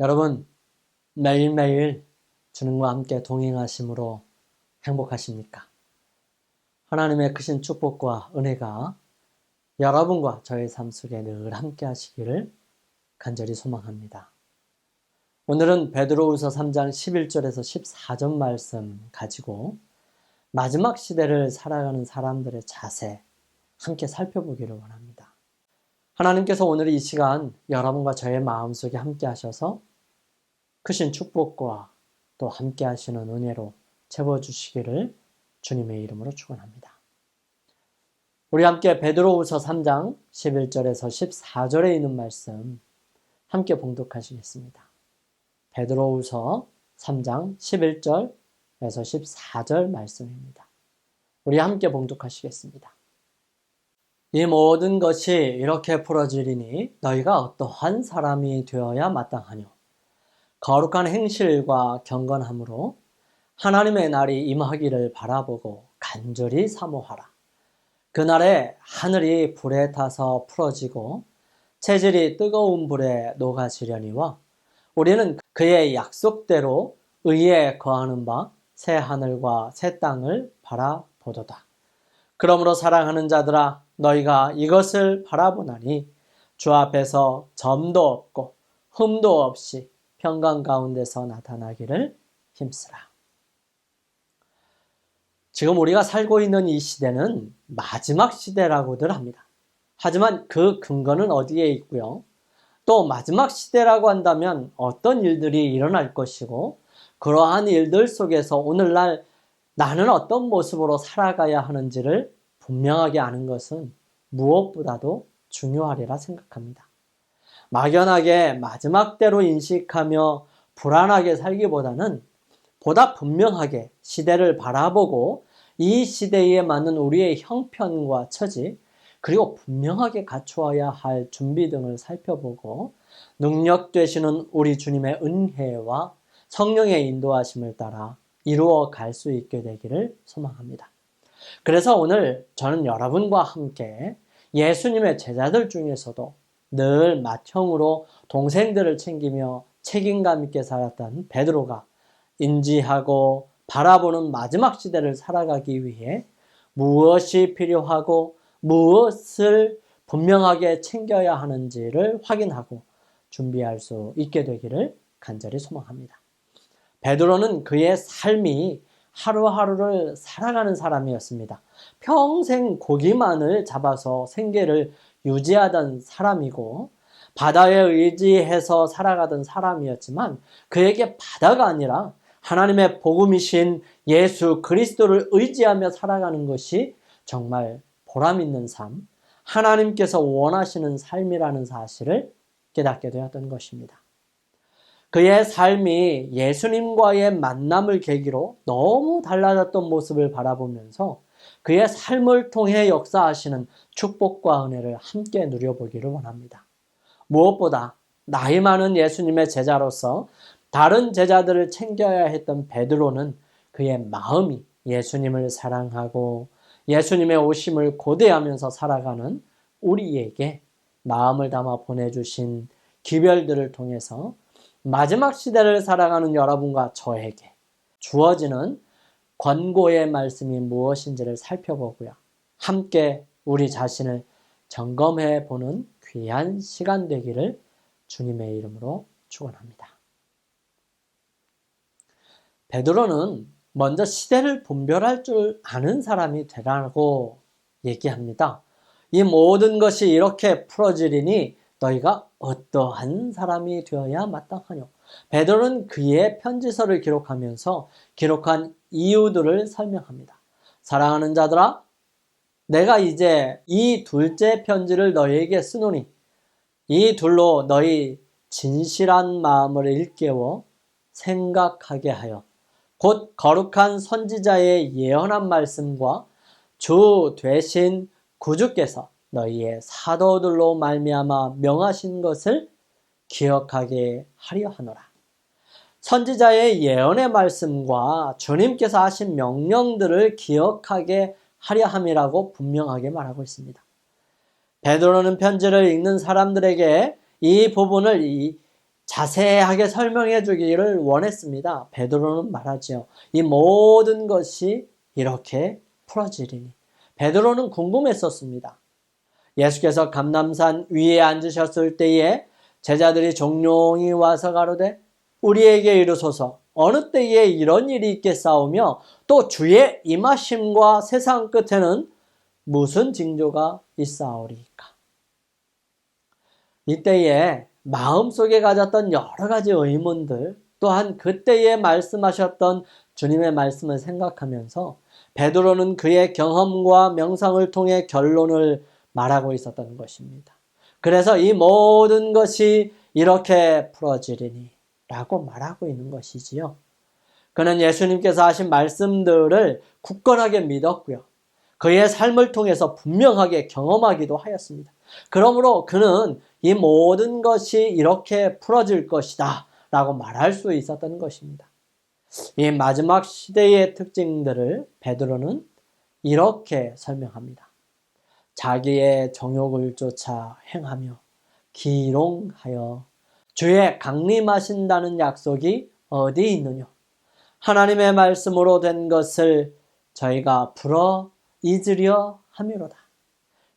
여러분, 매일매일 주님과 함께 동행하심으로 행복하십니까? 하나님의 크신 축복과 은혜가 여러분과 저의 삶 속에 늘 함께 하시기를 간절히 소망합니다. 오늘은 베드로후서 3장 11절에서 14절 말씀 가지고 마지막 시대를 살아가는 사람들의 자세 함께 살펴보기를 원합니다. 하나님께서 오늘 이 시간 여러분과 저의 마음속에 함께 하셔서 크신 축복과 또 함께 하시는 은혜로 채워주시기를 주님의 이름으로 축원합니다. 우리 함께 베드로후서 3장 11절에서 14절에 있는 말씀 함께 봉독하시겠습니다. 베드로후서 3장 11절에서 14절 말씀입니다. 우리 함께 봉독하시겠습니다. 이 모든 것이 이렇게 풀어지리니 너희가 어떠한 사람이 되어야 마땅하뇨. 거룩한 행실과 경건함으로 하나님의 날이 임하기를 바라보고 간절히 사모하라. 그날에 하늘이 불에 타서 풀어지고 체질이 뜨거운 불에 녹아지려니와 우리는 그의 약속대로 의에 거하는 바 새 하늘과 새 땅을 바라보도다. 그러므로 사랑하는 자들아 너희가 이것을 바라보나니 주 앞에서 점도 없고 흠도 없이 평강 가운데서 나타나기를 힘쓰라. 지금 우리가 살고 있는 이 시대는 마지막 시대라고들 합니다. 하지만 그 근거는 어디에 있고요? 또 마지막 시대라고 한다면 어떤 일들이 일어날 것이고 그러한 일들 속에서 오늘날 나는 어떤 모습으로 살아가야 하는지를 분명하게 아는 것은 무엇보다도 중요하리라 생각합니다. 막연하게 마지막 때로 인식하며 불안하게 살기보다는 보다 분명하게 시대를 바라보고 이 시대에 맞는 우리의 형편과 처지 그리고 분명하게 갖추어야 할 준비 등을 살펴보고 능력 되시는 우리 주님의 은혜와 성령의 인도하심을 따라 이루어 갈 수 있게 되기를 소망합니다. 그래서 오늘 저는 여러분과 함께 예수님의 제자들 중에서도 늘 맏형으로 동생들을 챙기며 책임감 있게 살았던 베드로가 인지하고 바라보는 마지막 시대를 살아가기 위해 무엇이 필요하고 무엇을 분명하게 챙겨야 하는지를 확인하고 준비할 수 있게 되기를 간절히 소망합니다. 베드로는 그의 삶이 하루하루를 살아가는 사람이었습니다. 평생 고기만을 잡아서 생계를 유지하던 사람이고 바다에 의지해서 살아가던 사람이었지만 그에게 바다가 아니라 하나님의 복음이신 예수 그리스도를 의지하며 살아가는 것이 정말 보람 있는 삶, 하나님께서 원하시는 삶이라는 사실을 깨닫게 되었던 것입니다. 그의 삶이 예수님과의 만남을 계기로 너무 달라졌던 모습을 바라보면서 그의 삶을 통해 역사하시는 축복과 은혜를 함께 누려보기를 원합니다. 무엇보다 나이 많은 예수님의 제자로서 다른 제자들을 챙겨야 했던 베드로는 그의 마음이 예수님을 사랑하고 예수님의 오심을 고대하면서 살아가는 우리에게 마음을 담아 보내주신 기별들을 통해서 마지막 시대를 살아가는 여러분과 저에게 주어지는 권고의 말씀이 무엇인지를 살펴보고요. 함께 우리 자신을 점검해 보는 귀한 시간 되기를 주님의 이름으로 축원합니다. 베드로는 먼저 시대를 분별할 줄 아는 사람이 되라고 얘기합니다. 이 모든 것이 이렇게 풀어지리니 너희가 어떠한 사람이 되어야 마땅하뇨. 베드로는 그의 편지서를 기록하면서 기록한 이유들을 설명합니다. 사랑하는 자들아, 내가 이제 이 둘째 편지를 너희에게 쓰노니 이 둘로 너희 진실한 마음을 일깨워 생각하게 하여 곧 거룩한 선지자의 예언한 말씀과 주 되신 구주께서 너희의 사도들로 말미암아 명하신 것을 기억하게 하려 하노라. 선지자의 예언의 말씀과 주님께서 하신 명령들을 기억하게 하려 함이라고 분명하게 말하고 있습니다. 베드로는 편지를 읽는 사람들에게 이 부분을 자세하게 설명해 주기를 원했습니다. 베드로는 말하지요. 이 모든 것이 이렇게 풀어지리니. 베드로는 궁금했었습니다. 예수께서 감람산 위에 앉으셨을 때에 제자들이 종용이 와서 가로되 우리에게 이르소서 어느 때에 이런 일이 있겠사오며 또 주의 임하심과 세상 끝에는 무슨 징조가 있사오리이까. 이때에 마음속에 가졌던 여러 가지 의문들, 또한 그때에 말씀하셨던 주님의 말씀을 생각하면서 베드로는 그의 경험과 명상을 통해 결론을 말하고 있었던 것입니다. 그래서 이 모든 것이 이렇게 풀어지리니 라고 말하고 있는 것이지요. 그는 예수님께서 하신 말씀들을 굳건하게 믿었고요. 그의 삶을 통해서 분명하게 경험하기도 하였습니다. 그러므로 그는 이 모든 것이 이렇게 풀어질 것이다 라고 말할 수 있었던 것입니다. 이 마지막 시대의 특징들을 베드로는 이렇게 설명합니다. 자기의 정욕을 쫓아 행하며 기롱하여 주의 강림하신다는 약속이 어디 있느냐? 하나님의 말씀으로 된 것을 저희가 불어 잊으려 함이로다.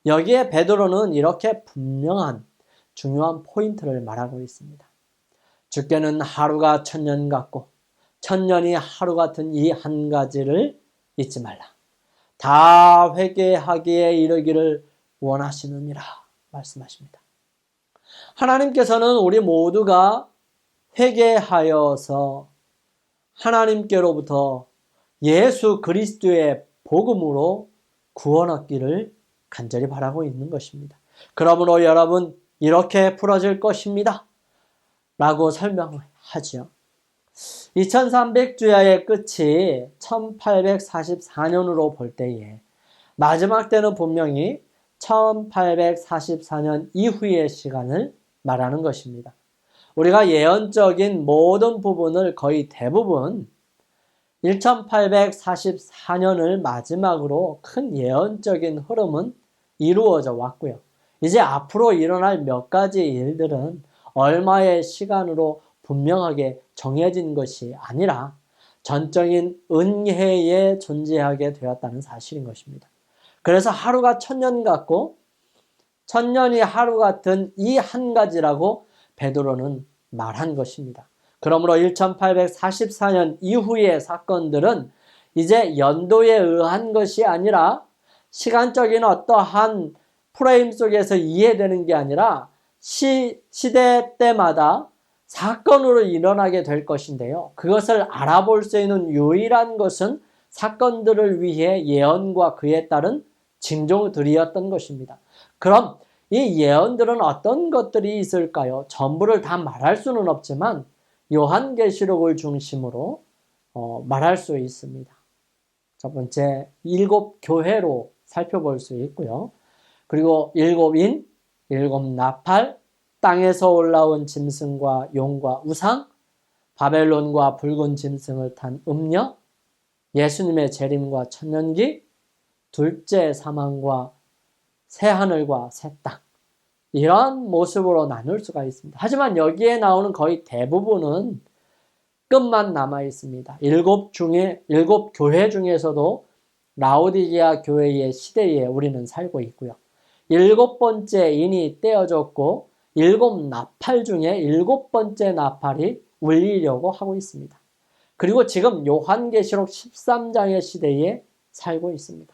여기에 베드로는 이렇게 분명한 중요한 포인트를 말하고 있습니다. 주께는 하루가 천년 같고 천년이 하루 같은 이 한 가지를 잊지 말라. 다 회개하기에 이르기를 원하시느니라 말씀하십니다. 하나님께서는 우리 모두가 회개하여서 하나님께로부터 예수 그리스도의 복음으로 구원 얻기를 간절히 바라고 있는 것입니다. 그러므로 여러분 이렇게 풀어질 것입니다 라고 설명하지요. 2300주야의 끝이 1844년으로 볼 때에 마지막 때는 분명히 1844년 이후의 시간을 말하는 것입니다. 우리가 예언적인 모든 부분을 거의 대부분 1844년을 마지막으로 큰 예언적인 흐름은 이루어져 왔고요. 이제 앞으로 일어날 몇 가지 일들은 얼마의 시간으로 분명하게 정해진 것이 아니라 전적인 은혜에 존재하게 되었다는 사실인 것입니다. 그래서 하루가 천년 같고 천년이 하루 같은 이 한 가지라고 베드로는 말한 것입니다. 그러므로 1844년 이후의 사건들은 이제 연도에 의한 것이 아니라 시간적인 어떠한 프레임 속에서 이해되는 게 아니라 시대 때마다 사건으로 일어나게 될 것인데요. 그것을 알아볼 수 있는 유일한 것은 사건들을 위해 예언과 그에 따른 징조들이었던 것입니다. 그럼 이 예언들은 어떤 것들이 있을까요? 전부를 다 말할 수는 없지만 요한계시록을 중심으로 말할 수 있습니다. 첫 번째, 7 교회로 살펴볼 수 있고요. 그리고 7인, 7 나팔, 땅에서 올라온 짐승과 용과 우상, 바벨론과 붉은 짐승을 탄 음녀, 예수님의 재림과 천년기, 둘째 사망과 새 하늘과 새 땅, 이런 모습으로 나눌 수가 있습니다. 하지만 여기에 나오는 거의 대부분은 끝만 남아 있습니다. 7 교회 중에서도 라오디게아 교회의 시대에 우리는 살고 있고요. 7번째 인이 떼어졌고 7 나팔 중에 7번째 나팔이 울리려고 하고 있습니다. 그리고 지금 요한계시록 13장의 시대에 살고 있습니다.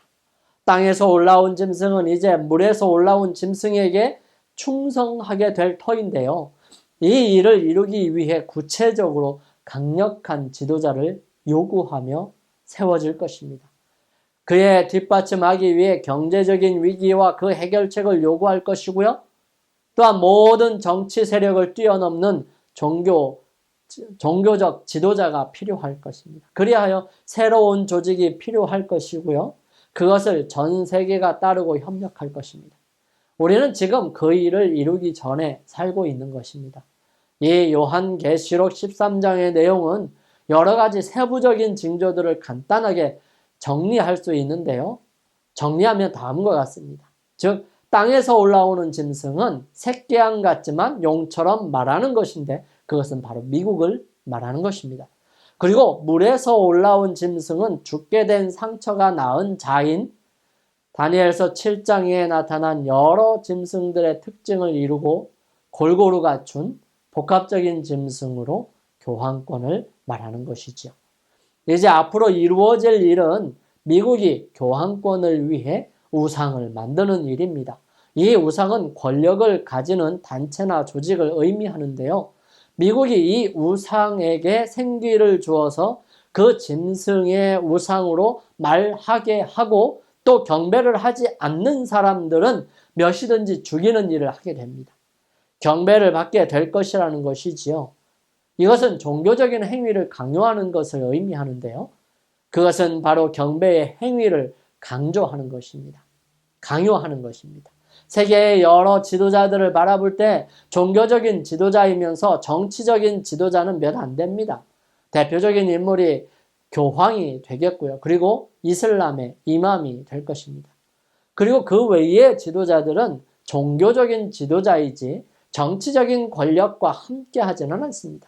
땅에서 올라온 짐승은 이제 물에서 올라온 짐승에게 충성하게 될 터인데요. 이 일을 이루기 위해 구체적으로 강력한 지도자를 요구하며 세워질 것입니다. 그에 뒷받침하기 위해 경제적인 위기와 그 해결책을 요구할 것이고요. 또한 모든 정치 세력을 뛰어넘는 종교적 지도자가 필요할 것입니다. 그리하여 새로운 조직이 필요할 것이고요. 그것을 전 세계가 따르고 협력할 것입니다. 우리는 지금 그 일을 이루기 전에 살고 있는 것입니다. 이 요한계시록 13장의 내용은 여러 가지 세부적인 징조들을 간단하게 정리할 수 있는데요. 정리하면 다음과 같습니다. 즉 땅에서 올라오는 짐승은 새끼양 같지만 용처럼 말하는 것인데 그것은 바로 미국을 말하는 것입니다. 그리고 물에서 올라온 짐승은 죽게 된 상처가 나은 자인 다니엘서 7장에 나타난 여러 짐승들의 특징을 이루고 골고루 갖춘 복합적인 짐승으로 교황권을 말하는 것이지요. 이제 앞으로 이루어질 일은 미국이 교황권을 위해 우상을 만드는 일입니다. 이 우상은 권력을 가지는 단체나 조직을 의미하는데요. 미국이 이 우상에게 생기를 주어서 그 짐승의 우상으로 말하게 하고 또 경배를 하지 않는 사람들은 몇이든지 죽이는 일을 하게 됩니다. 경배를 받게 될 것이라는 것이지요. 이것은 종교적인 행위를 강요하는 것을 의미하는데요. 그것은 바로 경배의 행위를 강조하는 것입니다. 강요하는 것입니다. 세계의 여러 지도자들을 바라볼 때 종교적인 지도자이면서 정치적인 지도자는 몇 안 됩니다. 대표적인 인물이 교황이 되겠고요. 그리고 이슬람의 이맘이 될 것입니다. 그리고 그 외의 지도자들은 종교적인 지도자이지 정치적인 권력과 함께 하지는 않습니다.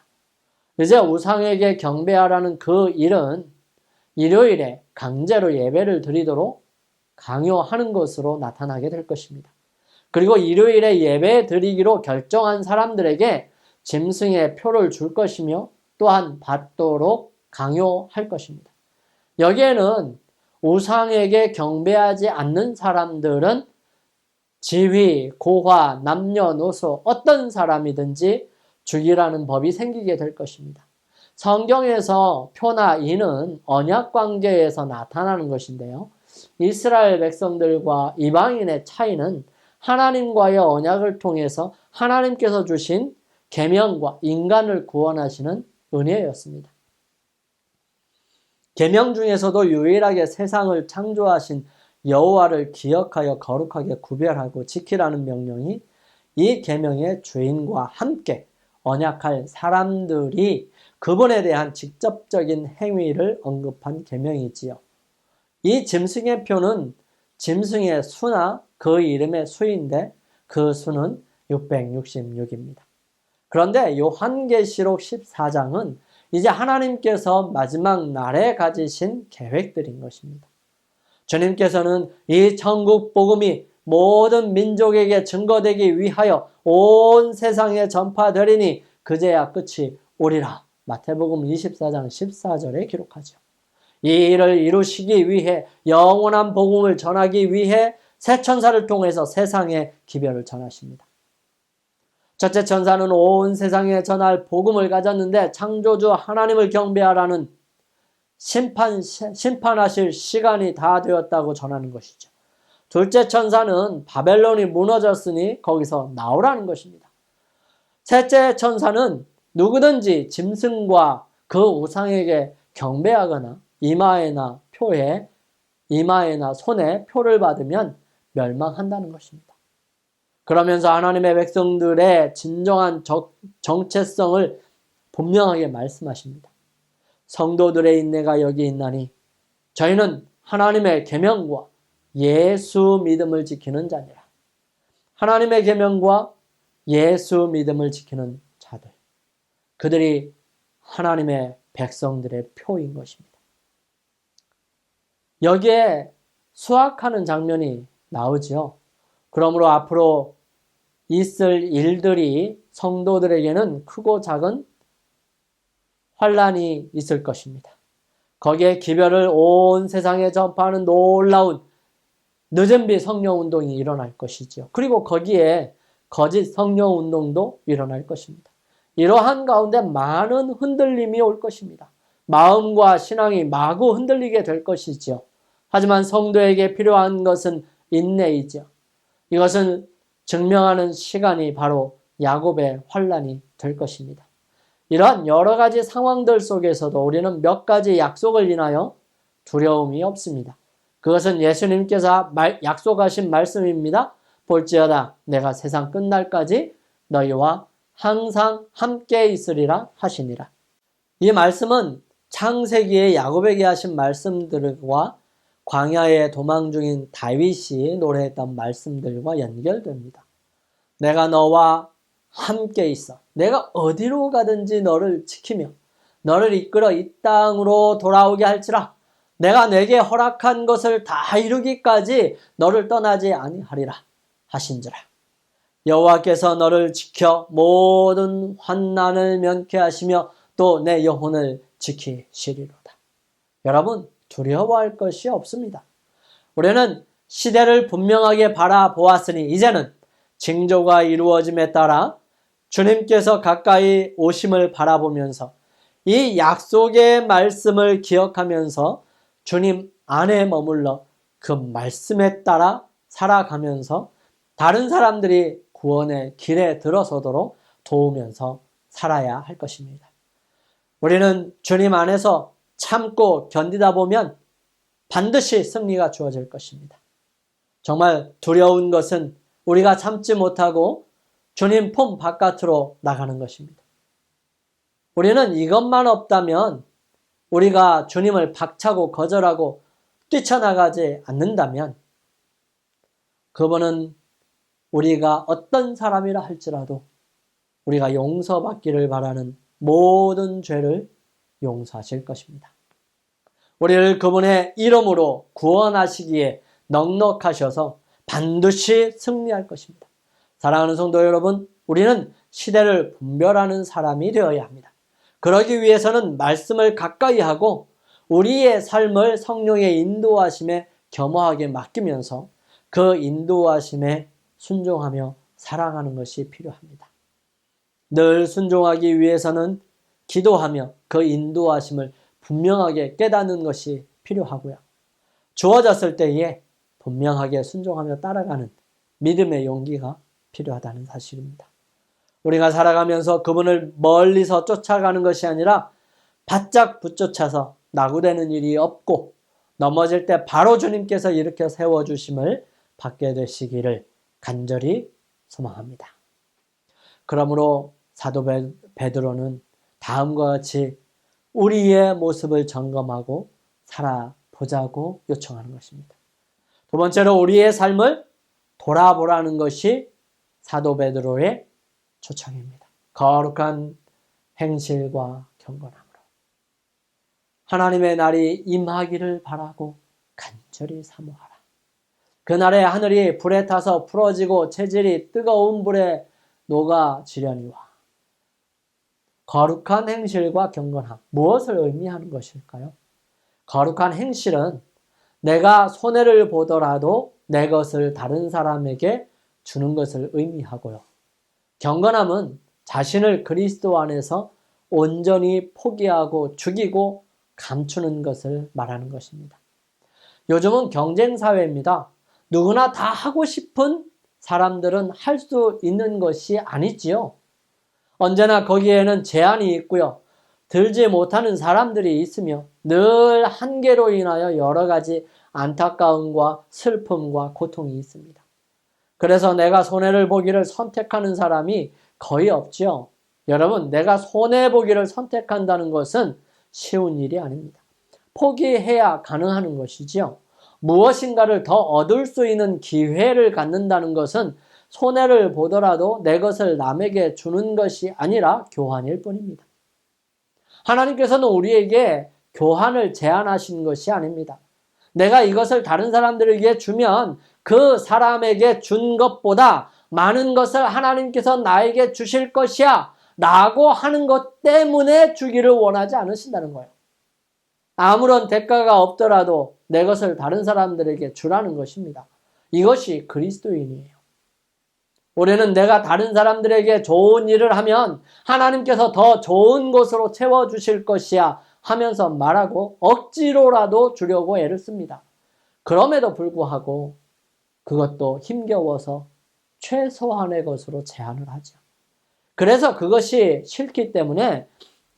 이제 우상에게 경배하라는 그 일은 일요일에 강제로 예배를 드리도록 강요하는 것으로 나타나게 될 것입니다. 그리고 일요일에 예배 드리기로 결정한 사람들에게 짐승의 표를 줄 것이며 또한 받도록 강요할 것입니다. 여기에는 우상에게 경배하지 않는 사람들은 지휘, 고화, 남녀노소 어떤 사람이든지 죽이라는 법이 생기게 될 것입니다. 성경에서 표나 인은 언약 관계에서 나타나는 것인데요. 이스라엘 백성들과 이방인의 차이는 하나님과의 언약을 통해서 하나님께서 주신 계명과 인간을 구원하시는 은혜였습니다. 계명 중에서도 유일하게 세상을 창조하신 여호와를 기억하여 거룩하게 구별하고 지키라는 명령이 이 계명의 주인과 함께 언약할 사람들이 그분에 대한 직접적인 행위를 언급한 계명이지요. 이 짐승의 표는 짐승의 수나 그 이름의 수인데 그 수는 666입니다. 그런데 요한계시록 14장은 이제 하나님께서 마지막 날에 가지신 계획들인 것입니다. 주님께서는 이 천국 복음이 모든 민족에게 증거되기 위하여 온 세상에 전파되리니 그제야 끝이 오리라. 마태복음 24장 14절에 기록하죠. 이 일을 이루시기 위해 영원한 복음을 전하기 위해 새 천사를 통해서 세상에 기별을 전하십니다. 첫째 천사는 온 세상에 전할 복음을 가졌는데 창조주 하나님을 경배하라는 심판하실 시간이 다 되었다고 전하는 것이죠. 둘째 천사는 바벨론이 무너졌으니 거기서 나오라는 것입니다. 셋째 천사는 누구든지 짐승과 그 우상에게 경배하거나 이마에나 손에 표를 받으면 멸망한다는 것입니다. 그러면서 하나님의 백성들의 진정한 정체성을 분명하게 말씀하십니다. 성도들의 인내가 여기 있나니 저희는 하나님의 계명과 예수 믿음을 지키는 자니라. 하나님의 계명과 예수 믿음을 지키는 자들. 그들이 하나님의 백성들의 표인 것입니다. 여기에 수확하는 장면이 나오지요. 그러므로 앞으로 있을 일들이 성도들에게는 크고 작은 환란이 있을 것입니다. 거기에 기별을 온 세상에 전파하는 놀라운 늦은비 성령운동이 일어날 것이지요. 그리고 거기에 거짓 성령운동도 일어날 것입니다. 이러한 가운데 많은 흔들림이 올 것입니다. 마음과 신앙이 마구 흔들리게 될 것이지요. 하지만 성도에게 필요한 것은 인내이죠. 이것은 증명하는 시간이 바로 야곱의 환란이 될 것입니다. 이러한 여러 가지 상황들 속에서도 우리는 몇 가지 약속을 인하여 두려움이 없습니다. 그것은 예수님께서 약속하신 말씀입니다. 볼지어다 내가 세상 끝날까지 너희와 항상 함께 있으리라 하시니라. 이 말씀은 창세기에 야곱에게 하신 말씀들과 광야에 도망 중인 다윗이 노래했던 말씀들과 연결됩니다. 내가 너와 함께 있어. 내가 어디로 가든지 너를 지키며 너를 이끌어 이 땅으로 돌아오게 할지라. 내가 내게 허락한 것을 다 이루기까지 너를 떠나지 아니하리라 하신지라. 여호와께서 너를 지켜 모든 환난을 면케하시며 또 내 영혼을 지키시리로다. 여러분, 두려워할 것이 없습니다. 우리는 시대를 분명하게 바라보았으니 이제는 징조가 이루어짐에 따라 주님께서 가까이 오심을 바라보면서 이 약속의 말씀을 기억하면서 주님 안에 머물러 그 말씀에 따라 살아가면서 다른 사람들이 구원의 길에 들어서도록 도우면서 살아야 할 것입니다. 우리는 주님 안에서 참고 견디다 보면 반드시 승리가 주어질 것입니다. 정말 두려운 것은 우리가 참지 못하고 주님 품 바깥으로 나가는 것입니다. 우리는 이것만 없다면, 우리가 주님을 박차고 거절하고 뛰쳐나가지 않는다면 그분은 우리가 어떤 사람이라 할지라도 우리가 용서받기를 바라는 모든 죄를 용서하실 것입니다. 우리를 그분의 이름으로 구원하시기에 넉넉하셔서 반드시 승리할 것입니다. 사랑하는 성도 여러분, 우리는 시대를 분별하는 사람이 되어야 합니다. 그러기 위해서는 말씀을 가까이 하고 우리의 삶을 성령의 인도하심에 겸허하게 맡기면서 그 인도하심에 순종하며 사랑하는 것이 필요합니다. 늘 순종하기 위해서는 기도하며 그 인도하심을 분명하게 깨닫는 것이 필요하고요. 주어졌을 때에 분명하게 순종하며 따라가는 믿음의 용기가 필요하다는 사실입니다. 우리가 살아가면서 그분을 멀리서 쫓아가는 것이 아니라 바짝 붙쫓아서 나구되는 일이 없고 넘어질 때 바로 주님께서 일으켜 세워주심을 받게 되시기를 간절히 소망합니다. 그러므로 사도 베드로는 다음과 같이 우리의 모습을 점검하고 살아보자고 요청하는 것입니다. 두 번째로 우리의 삶을 돌아보라는 것이 사도 베드로의 초청입니다. 거룩한 행실과 경건함으로 하나님의 날이 임하기를 바라고 간절히 사모하라. 그날에 하늘이 불에 타서 풀어지고 체질이 뜨거운 불에 녹아지려니와. 거룩한 행실과 경건함, 무엇을 의미하는 것일까요? 거룩한 행실은 내가 손해를 보더라도 내 것을 다른 사람에게 주는 것을 의미하고요. 경건함은 자신을 그리스도 안에서 온전히 포기하고 죽이고 감추는 것을 말하는 것입니다. 요즘은 경쟁사회입니다. 누구나 다 하고 싶은 사람들은 할 수 있는 것이 아니지요. 언제나 거기에는 제한이 있고요. 들지 못하는 사람들이 있으며 늘 한계로 인하여 여러 가지 안타까움과 슬픔과 고통이 있습니다. 그래서 내가 손해를 보기를 선택하는 사람이 거의 없지요. 여러분, 내가 손해보기를 선택한다는 것은 쉬운 일이 아닙니다. 포기해야 가능한 것이지요. 무엇인가를 더 얻을 수 있는 기회를 갖는다는 것은 손해를 보더라도 내 것을 남에게 주는 것이 아니라 교환일 뿐입니다. 하나님께서는 우리에게 교환을 제안하신 것이 아닙니다. 내가 이것을 다른 사람들에게 주면 그 사람에게 준 것보다 많은 것을 하나님께서 나에게 주실 것이야 라고 하는 것 때문에 주기를 원하지 않으신다는 거예요. 아무런 대가가 없더라도 내 것을 다른 사람들에게 주라는 것입니다. 이것이 그리스도인이에요. 우리는 내가 다른 사람들에게 좋은 일을 하면 하나님께서 더 좋은 것으로 채워주실 것이야 하면서 말하고 억지로라도 주려고 애를 씁니다. 그럼에도 불구하고 그것도 힘겨워서 최소한의 것으로 제한을 하죠. 그래서 그것이 싫기 때문에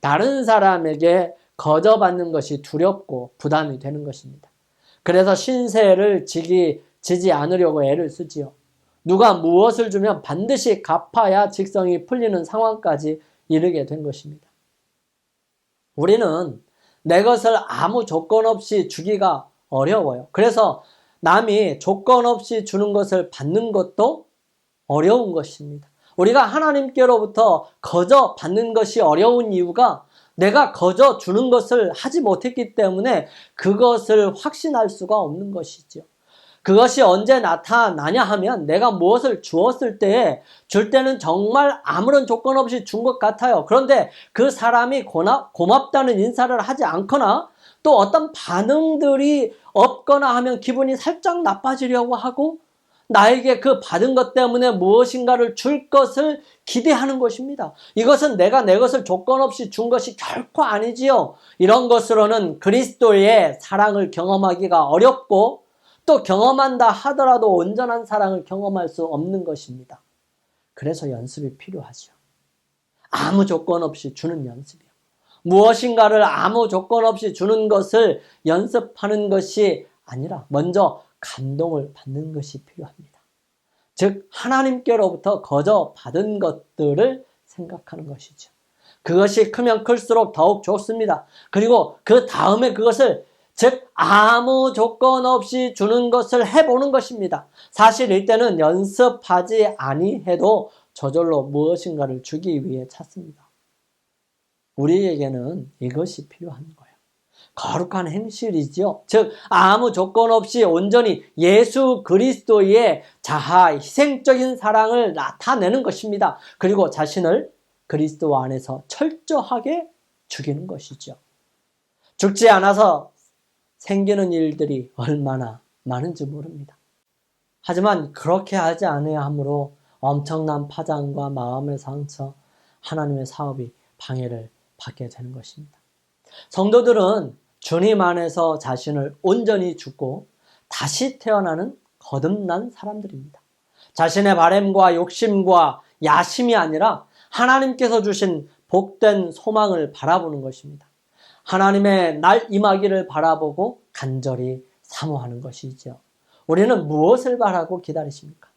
다른 사람에게 거저받는 것이 두렵고 부담이 되는 것입니다. 그래서 신세를 지지 않으려고 애를 쓰지요. 누가 무엇을 주면 반드시 갚아야 직성이 풀리는 상황까지 이르게 된 것입니다. 우리는 내 것을 아무 조건 없이 주기가 어려워요. 그래서 남이 조건 없이 주는 것을 받는 것도 어려운 것입니다. 우리가 하나님께로부터 거저 받는 것이 어려운 이유가 내가 거저 주는 것을 하지 못했기 때문에 그것을 확신할 수가 없는 것이죠. 그것이 언제 나타나냐 하면 내가 무엇을 주었을 때에 줄 때는 정말 아무런 조건 없이 준 것 같아요. 그런데 그 사람이 고맙다는 인사를 하지 않거나 또 어떤 반응들이 없거나 하면 기분이 살짝 나빠지려고 하고 나에게 그 받은 것 때문에 무엇인가를 줄 것을 기대하는 것입니다. 이것은 내가 내 것을 조건 없이 준 것이 결코 아니지요. 이런 것으로는 그리스도의 사랑을 경험하기가 어렵고 또 경험한다 하더라도 온전한 사랑을 경험할 수 없는 것입니다. 그래서 연습이 필요하죠. 아무 조건 없이 주는 연습이요. 무엇인가를 아무 조건 없이 주는 것을 연습하는 것이 아니라 먼저 감동을 받는 것이 필요합니다. 즉 하나님께로부터 거저 받은 것들을 생각하는 것이죠. 그것이 크면 클수록 더욱 좋습니다. 그리고 그 다음에 그것을 즉 아무 조건 없이 주는 것을 해보는 것입니다. 사실 이때는 연습하지 아니해도 저절로 무엇인가를 주기 위해 찾습니다. 우리에게는 이것이 필요한 거예요. 거룩한 행실이지요. 즉 아무 조건 없이 온전히 예수 그리스도의 자아, 희생적인 사랑을 나타내는 것입니다. 그리고 자신을 그리스도 안에서 철저하게 죽이는 것이죠. 죽지 않아서 생기는 일들이 얼마나 많은지 모릅니다. 하지만 그렇게 하지 않아야 하므로 엄청난 파장과 마음의 상처, 하나님의 사업이 방해를 받게 되는 것입니다. 성도들은 주님 안에서 자신을 온전히 죽고 다시 태어나는 거듭난 사람들입니다. 자신의 바램과 욕심과 야심이 아니라 하나님께서 주신 복된 소망을 바라보는 것입니다. 하나님의 날 임하기를 바라보고 간절히 사모하는 것이죠. 우리는 무엇을 바라고 기다리십니까?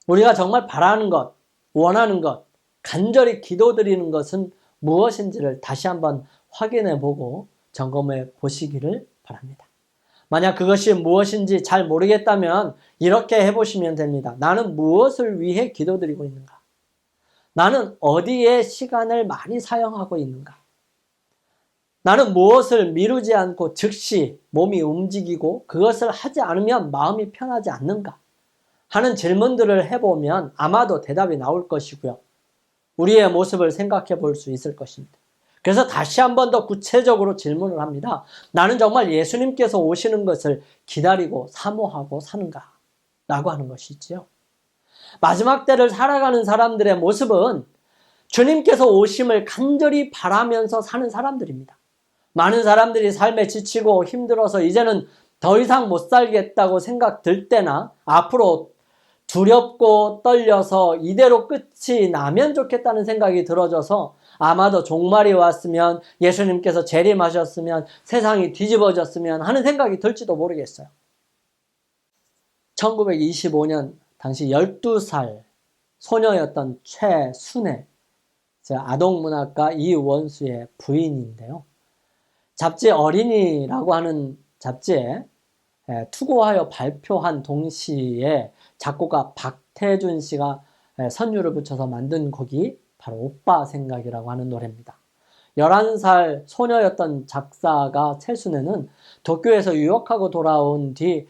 우리가 정말 바라는 것, 원하는 것, 간절히 기도드리는 것은 무엇인지를 다시 한번 확인해 보고 점검해 보시기를 바랍니다. 만약 그것이 무엇인지 잘 모르겠다면 이렇게 해보시면 됩니다. 나는 무엇을 위해 기도드리고 있는가? 나는 어디에 시간을 많이 사용하고 있는가? 나는 무엇을 미루지 않고 즉시 몸이 움직이고 그것을 하지 않으면 마음이 편하지 않는가? 하는 질문들을 해보면 아마도 대답이 나올 것이고요. 우리의 모습을 생각해 볼 수 있을 것입니다. 그래서 다시 한 번 더 구체적으로 질문을 합니다. 나는 정말 예수님께서 오시는 것을 기다리고 사모하고 사는가? 라고 하는 것이지요. 마지막 때를 살아가는 사람들의 모습은 주님께서 오심을 간절히 바라면서 사는 사람들입니다. 많은 사람들이 삶에 지치고 힘들어서 이제는 더 이상 못 살겠다고 생각 들 때나 앞으로 두렵고 떨려서 이대로 끝이 나면 좋겠다는 생각이 들어져서 아마도 종말이 왔으면 예수님께서 재림하셨으면 세상이 뒤집어졌으면 하는 생각이 들지도 모르겠어요. 1925년 당시 12살 소녀였던 최순애, 아동문학가 이원수의 부인인데요. 잡지 어린이라고 하는 잡지에 투고하여 발표한 동시에 작곡가 박태준 씨가 선율을 붙여서 만든 곡이 바로 오빠 생각이라고 하는 노래입니다. 11살 소녀였던 작사가 최순애는 도쿄에서 유학하고 돌아온 뒤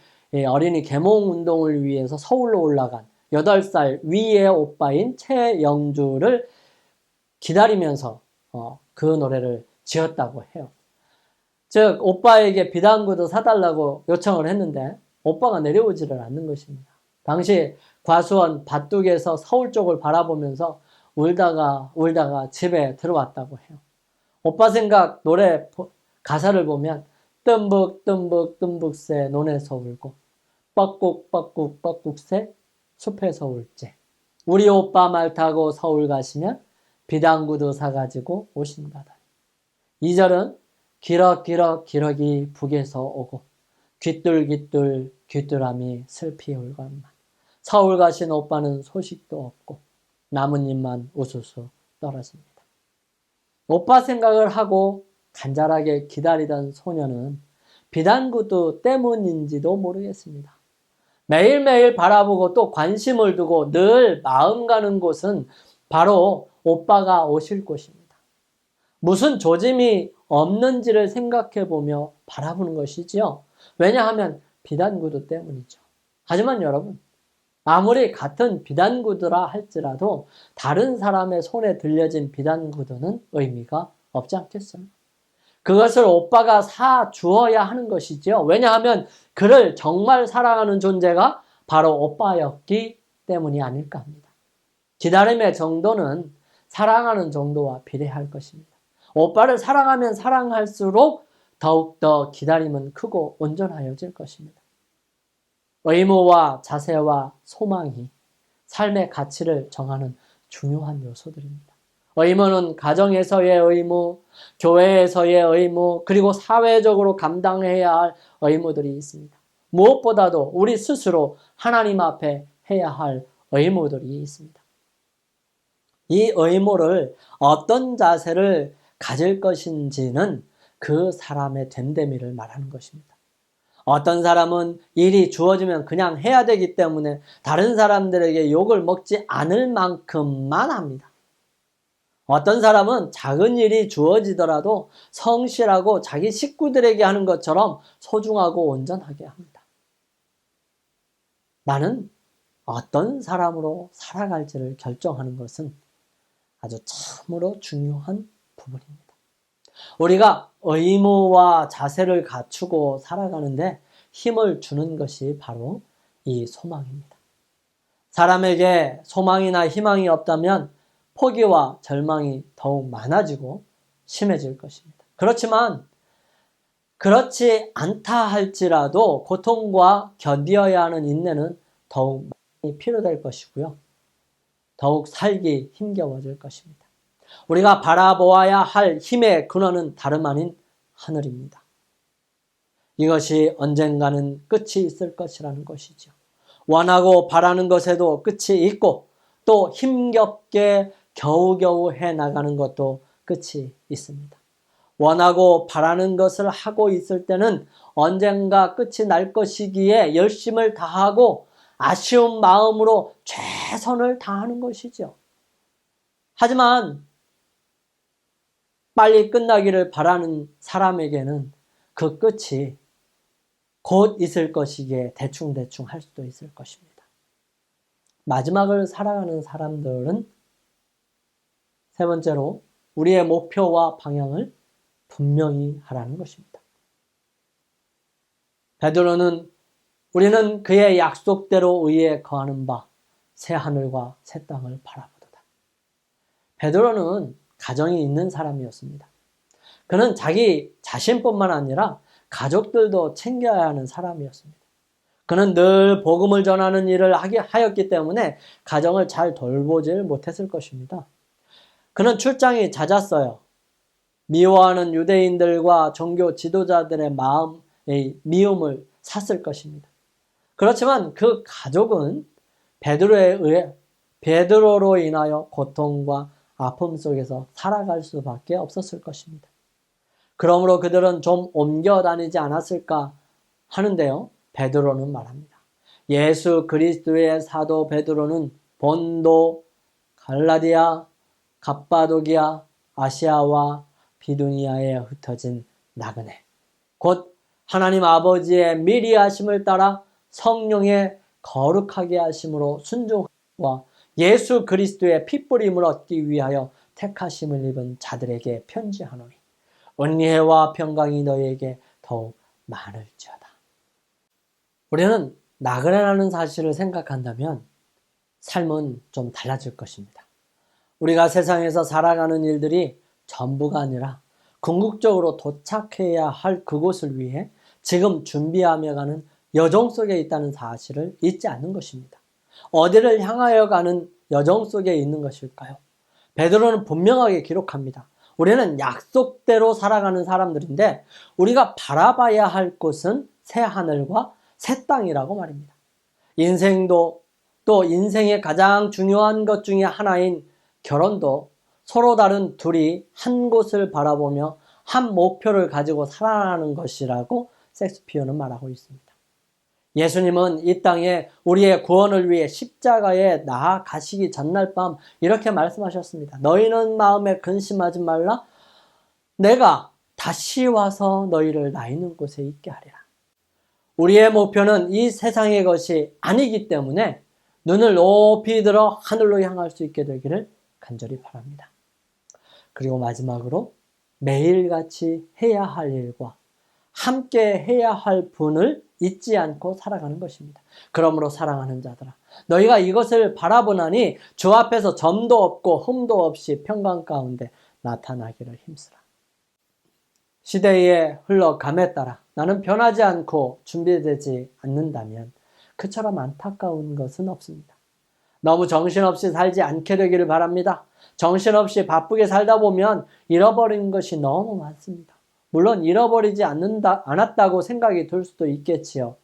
어린이 계몽 운동을 위해서 서울로 올라간 8살 위의 오빠인 최영주를 기다리면서 그 노래를 지었다고 해요. 즉 오빠에게 비단구도 사달라고 요청을 했는데 오빠가 내려오지를 않는 것입니다. 당시 과수원 밭둑에서 서울 쪽을 바라보면서 울다가 집에 들어왔다고 해요. 오빠 생각 노래 가사를 보면 뜸북 논에서 울고 뻐꾹 숲에서 울제. 우리 오빠 말 타고 서울 가시면 비단구도 사가지고 오신다다. 2절은 기러기 북에서 오고 귀뚤귀뚤함이 슬피 울건만. 서울 가신 오빠는 소식도 없고 나뭇잎만 우수수 떨어집니다. 오빠 생각을 하고 간절하게 기다리던 소녀는 비단구두 때문인지도 모르겠습니다. 매일매일 바라보고 또 관심을 두고 늘 마음 가는 곳은 바로 오빠가 오실 곳입니다. 무슨 조짐이 없는지를 생각해 보며 바라보는 것이지요. 왜냐하면 비단구두 때문이죠. 하지만 여러분, 아무리 같은 비단구두라 할지라도 다른 사람의 손에 들려진 비단구두는 의미가 없지 않겠어요? 그것을 오빠가 사 주어야 하는 것이지요. 왜냐하면 그를 정말 사랑하는 존재가 바로 오빠였기 때문이 아닐까 합니다. 기다림의 정도는 사랑하는 정도와 비례할 것입니다. 오빠를 사랑하면 사랑할수록 더욱더 기다림은 크고 온전하여질 것입니다. 의무와 자세와 소망이 삶의 가치를 정하는 중요한 요소들입니다. 의무는 가정에서의 의무, 교회에서의 의무, 그리고 사회적으로 감당해야 할 의무들이 있습니다. 무엇보다도 우리 스스로 하나님 앞에 해야 할 의무들이 있습니다. 이 의무를 어떤 자세를 가질 것인지는 그 사람의 됨됨이를 말하는 것입니다. 어떤 사람은 일이 주어지면 그냥 해야 되기 때문에 다른 사람들에게 욕을 먹지 않을 만큼만 합니다. 어떤 사람은 작은 일이 주어지더라도 성실하고 자기 식구들에게 하는 것처럼 소중하고 온전하게 합니다. 나는 어떤 사람으로 살아갈지를 결정하는 것은 아주 참으로 중요한 부분입니다. 우리가 의무와 자세를 갖추고 살아가는데 힘을 주는 것이 바로 이 소망입니다. 사람에게 소망이나 희망이 없다면 포기와 절망이 더욱 많아지고 심해질 것입니다. 그렇지만 그렇지 않다 할지라도 고통과 견뎌야 하는 인내는 더욱 많이 필요될 것이고요. 더욱 살기 힘겨워질 것입니다. 우리가 바라보아야 할 힘의 근원은 다름 아닌 하늘입니다. 이것이 언젠가는 끝이 있을 것이라는 것이죠. 원하고 바라는 것에도 끝이 있고 또 힘겹게 겨우겨우 해나가는 것도 끝이 있습니다. 원하고 바라는 것을 하고 있을 때는 언젠가 끝이 날 것이기에 열심을 다하고 아쉬운 마음으로 최선을 다하는 것이죠. 하지만 빨리 끝나기를 바라는 사람에게는 그 끝이 곧 있을 것이기에 대충대충 할 수도 있을 것입니다. 마지막을 살아가는 사람들은 세 번째로 우리의 목표와 방향을 분명히 하라는 것입니다. 베드로는 우리는 그의 약속대로 의에 거하는 바 새 하늘과 새 땅을 바라보도다. 베드로는 가정이 있는 사람이었습니다. 그는 자기 자신뿐만 아니라 가족들도 챙겨야 하는 사람이었습니다. 그는 늘 복음을 전하는 일을 하였기 때문에 가정을 잘 돌보질 못했을 것입니다. 그는 출장이 잦았어요. 미워하는 유대인들과 종교 지도자들의 마음의 미움을 샀을 것입니다. 그렇지만 그 가족은 베드로로 인하여 고통과 아픔 속에서 살아갈 수밖에 없었을 것입니다. 그러므로 그들은 좀 옮겨 다니지 않았을까 하는데요. 베드로는 말합니다. 예수 그리스도의 사도 베드로는 본도, 갈라디아, 갑바도기아, 아시아와 비두니아에 흩어진 나그네, 곧 하나님 아버지의 미리 하심을 따라 성령의 거룩하게 하심으로 순종과 예수 그리스도의 핏부림을 얻기 위하여 택하심을 입은 자들에게 편지하노니 은혜와 평강이 너희에게 더욱 많을지어다. 우리는 나그네라는 사실을 생각한다면 삶은 좀 달라질 것입니다. 우리가 세상에서 살아가는 일들이 전부가 아니라 궁극적으로 도착해야 할 그곳을 위해 지금 준비하며 가는 여정 속에 있다는 사실을 잊지 않는 것입니다. 어디를 향하여 가는 여정 속에 있는 것일까요? 베드로는 분명하게 기록합니다. 우리는 약속대로 살아가는 사람들인데 우리가 바라봐야 할 곳은 새 하늘과 새 땅이라고 말입니다. 인생도 또 인생의 가장 중요한 것 중에 하나인 결혼도 서로 다른 둘이 한 곳을 바라보며 한 목표를 가지고 살아가는 것이라고 섹스피어는 말하고 있습니다. 예수님은 이 땅에 우리의 구원을 위해 십자가에 나아가시기 전날 밤 이렇게 말씀하셨습니다. 너희는 마음에 근심하지 말라. 내가 다시 와서 너희를 나 있는 곳에 있게 하리라. 우리의 목표는 이 세상의 것이 아니기 때문에 눈을 높이 들어 하늘로 향할 수 있게 되기를 간절히 바랍니다. 그리고 마지막으로 매일같이 해야 할 일과 함께 해야 할 분을 잊지 않고 살아가는 것입니다. 그러므로 사랑하는 자들아, 너희가 이것을 바라보나니 주 앞에서 점도 없고 흠도 없이 평강 가운데 나타나기를 힘쓰라. 시대의 흘러감에 따라 나는 변하지 않고 준비되지 않는다면 그처럼 안타까운 것은 없습니다. 너무 정신없이 살지 않게 되기를 바랍니다. 정신없이 바쁘게 살다 보면 잃어버린 것이 너무 많습니다. 물론 잃어버리지 않았다고 생각이 들 수도 있겠지요.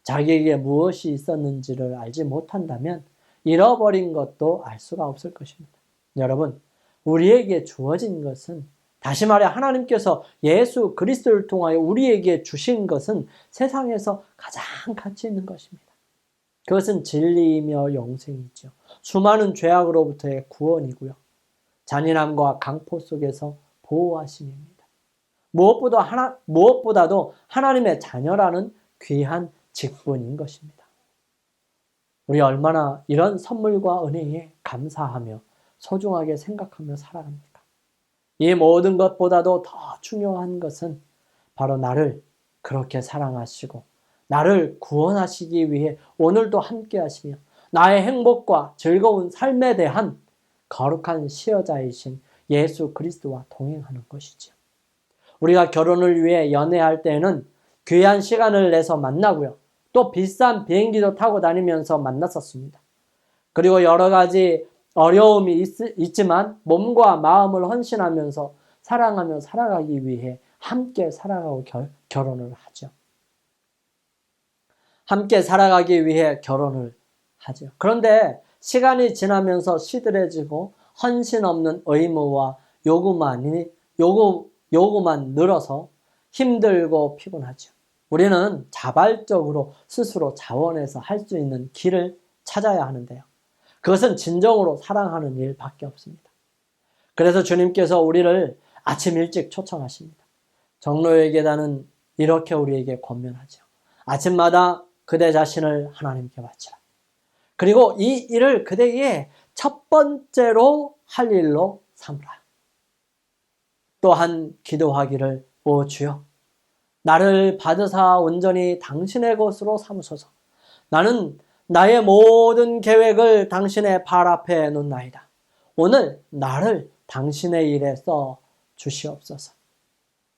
자기에게 무엇이 있었는지를 알지 못한다면 잃어버린 것도 알 수가 없을 것입니다. 여러분, 우리에게 주어진 것은, 다시 말해 하나님께서 예수 그리스도를 통하여 우리에게 주신 것은 세상에서 가장 가치 있는 것입니다. 그것은 진리이며 영생이죠. 수많은 죄악으로부터의 구원이고요. 잔인함과 강포 속에서 보호하심입니다. 무엇보다도 하나님의 자녀라는 귀한 직분인 것입니다. 우리 얼마나 이런 선물과 은혜에 감사하며 소중하게 생각하며 살아갑니까? 이 모든 것보다도 더 중요한 것은 바로 나를 그렇게 사랑하시고 나를 구원하시기 위해 오늘도 함께 하시며 나의 행복과 즐거운 삶에 대한 거룩한 시여자이신 예수 그리스도와 동행하는 것이죠. 우리가 결혼을 위해 연애할 때에는 귀한 시간을 내서 만나고요. 또 비싼 비행기도 타고 다니면서 만났었습니다. 그리고 여러 가지 어려움이 있지만 몸과 마음을 헌신하면서 사랑하며 살아가기 위해 함께 살아가고 결혼을 하죠. 함께 살아가기 위해 결혼을 하죠. 그런데 시간이 지나면서 시들해지고 헌신 없는 의무와 요구만 늘어서 힘들고 피곤하죠. 우리는 자발적으로 스스로 자원해서 할 수 있는 길을 찾아야 하는데요. 그것은 진정으로 사랑하는 일밖에 없습니다. 그래서 주님께서 우리를 아침 일찍 초청하십니다. 정로의 계단은 이렇게 우리에게 권면하죠. 아침마다 그대 자신을 하나님께 바치라. 그리고 이 일을 그대의 첫 번째로 할 일로 삼으라. 또한 기도하기를, 오 주여, 나를 받으사 온전히 당신의 것으로 삼으소서. 나는 나의 모든 계획을 당신의 발 앞에 놓나이다. 오늘 나를 당신의 일에 써 주시옵소서.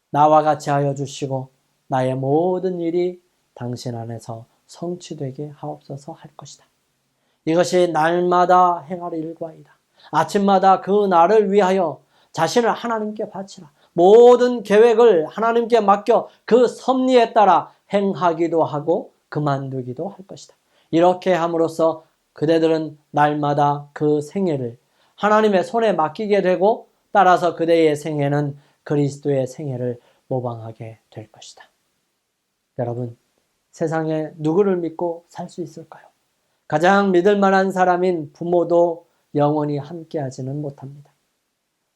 나와 같이 하여 주시고 나의 모든 일이 당신 안에서 성취되게 하옵소서 할 것이다. 이것이 날마다 행할 일과이다. 아침마다 그 날을 위하여 자신을 하나님께 바치라. 모든 계획을 하나님께 맡겨 그 섭리에 따라 행하기도 하고 그만두기도 할 것이다. 이렇게 함으로써 그대들은 날마다 그 생애를 하나님의 손에 맡기게 되고 따라서 그대의 생애는 그리스도의 생애를 모방하게 될 것이다. 여러분, 세상에 누구를 믿고 살 수 있을까요? 가장 믿을 만한 사람인 부모도 영원히 함께하지는 못합니다.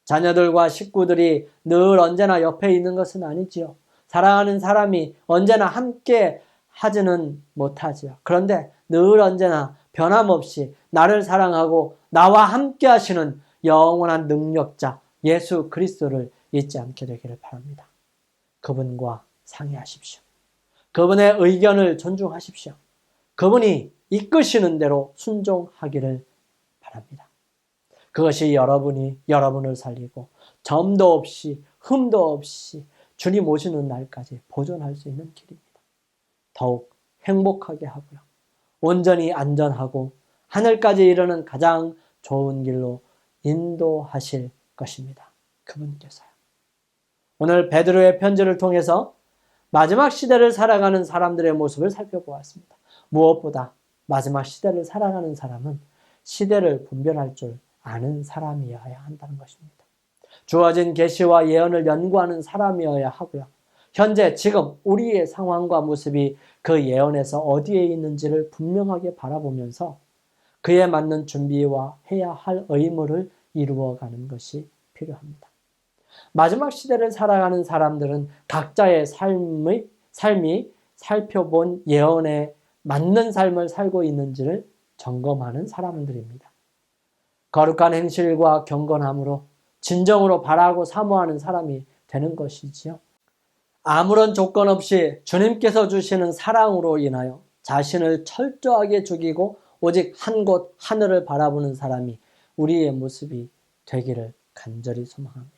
자녀들과 식구들이 늘 언제나 옆에 있는 것은 아니지요. 사랑하는 사람이 언제나 함께 하지는 못하지요. 그런데 늘 언제나 변함없이 나를 사랑하고 나와 함께 하시는 영원한 능력자 예수 그리스도를 잊지 않게 되기를 바랍니다. 그분과 상의하십시오. 그분의 의견을 존중하십시오. 그분이 이끄시는 대로 순종하기를 바랍니다. 그것이 여러분을 살리고 점도 없이 흠도 없이 주님 오시는 날까지 보존할 수 있는 길입니다. 더욱 행복하게 하고요. 온전히 안전하고 하늘까지 이르는 가장 좋은 길로 인도하실 것입니다. 그분께서요. 오늘 베드로의 편지를 통해서 마지막 시대를 살아가는 사람들의 모습을 살펴보았습니다. 무엇보다 마지막 시대를 살아가는 사람은 시대를 분별할 줄 아는 사람이어야 한다는 것입니다. 주어진 계시와 예언을 연구하는 사람이어야 하고요. 현재 지금 우리의 상황과 모습이 그 예언에서 어디에 있는지를 분명하게 바라보면서 그에 맞는 준비와 해야 할 의무를 이루어가는 것이 필요합니다. 마지막 시대를 살아가는 사람들은 각자의 삶이 살펴본 예언에 맞는 삶을 살고 있는지를 점검하는 사람들입니다. 거룩한 행실과 경건함으로 진정으로 바라고 사모하는 사람이 되는 것이지요. 아무런 조건 없이 주님께서 주시는 사랑으로 인하여 자신을 철저하게 죽이고 오직 한 곳 하늘을 바라보는 사람이 우리의 모습이 되기를 간절히 소망합니다.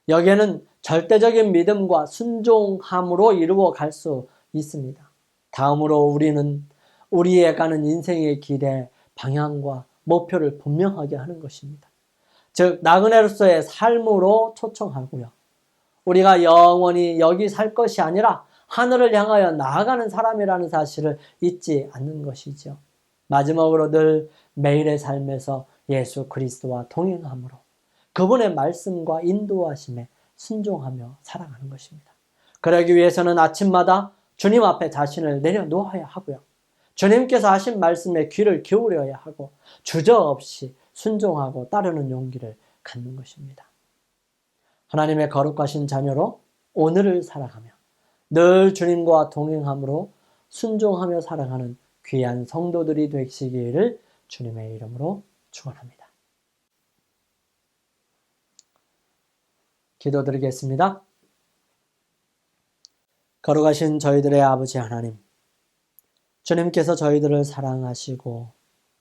여기에는 절대적인 믿음과 순종함으로 이루어 갈 수 있습니다. 다음으로 우리는 우리에 가는 인생의 길의 방향과 목표를 분명하게 하는 것입니다. 즉 나그네로서의 삶으로 초청하고요. 우리가 영원히 여기 살 것이 아니라 하늘을 향하여 나아가는 사람이라는 사실을 잊지 않는 것이죠. 마지막으로 늘 매일의 삶에서 예수 그리스도와 동행함으로 그분의 말씀과 인도하심에 순종하며 살아가는 것입니다. 그러기 위해서는 아침마다 주님 앞에 자신을 내려놓아야 하고요. 주님께서 하신 말씀에 귀를 기울여야 하고 주저없이 순종하고 따르는 용기를 갖는 것입니다. 하나님의 거룩하신 자녀로 오늘을 살아가며 늘 주님과 동행함으로 순종하며 살아가는 귀한 성도들이 되시기를 주님의 이름으로 축원합니다. 기도드리겠습니다. 거룩하신 저희들의 아버지 하나님, 주님께서 저희들을 사랑하시고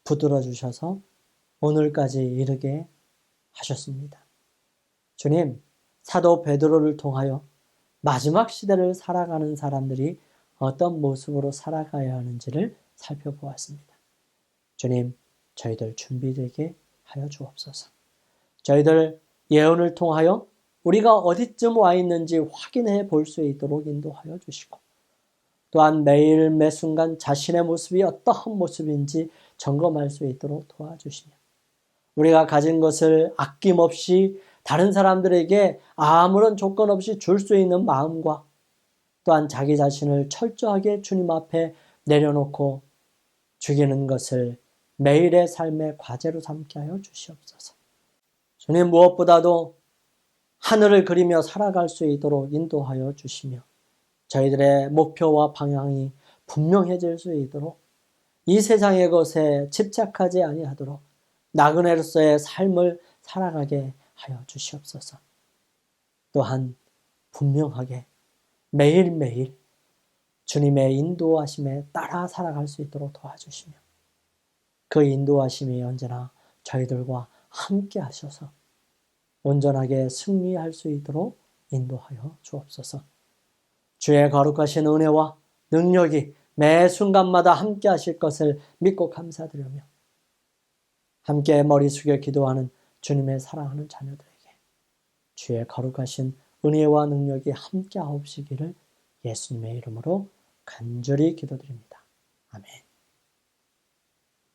붙들어 주셔서 오늘까지 이르게 하셨습니다. 주님, 사도 베드로를 통하여 마지막 시대를 살아가는 사람들이 어떤 모습으로 살아가야 하는지를 살펴보았습니다. 주님, 저희들 준비되게 하여 주옵소서. 저희들 예언을 통하여 우리가 어디쯤 와 있는지 확인해 볼 수 있도록 인도하여 주시고 또한 매일 매 순간 자신의 모습이 어떠한 모습인지 점검할 수 있도록 도와주시며 우리가 가진 것을 아낌없이 다른 사람들에게 아무런 조건 없이 줄 수 있는 마음과 또한 자기 자신을 철저하게 주님 앞에 내려놓고 죽이는 것을 매일의 삶의 과제로 삼게 하여 주시옵소서. 주님 무엇보다도 하늘을 그리며 살아갈 수 있도록 인도하여 주시며 저희들의 목표와 방향이 분명해질 수 있도록 이 세상의 것에 집착하지 아니하도록 나그네로서의 삶을 살아가게 하여 주시옵소서. 또한 분명하게 매일매일 주님의 인도하심에 따라 살아갈 수 있도록 도와주시며 그 인도하심이 언제나 저희들과 함께 하셔서 온전하게 승리할 수 있도록 인도하여 주옵소서. 주의 거룩하신 은혜와 능력이 매 순간마다 함께 하실 것을 믿고 감사드리며 함께 머리 숙여 기도하는 주님의 사랑하는 자녀들에게 주의 거룩하신 은혜와 능력이 함께 하옵시기를 예수님의 이름으로 간절히 기도드립니다. 아멘.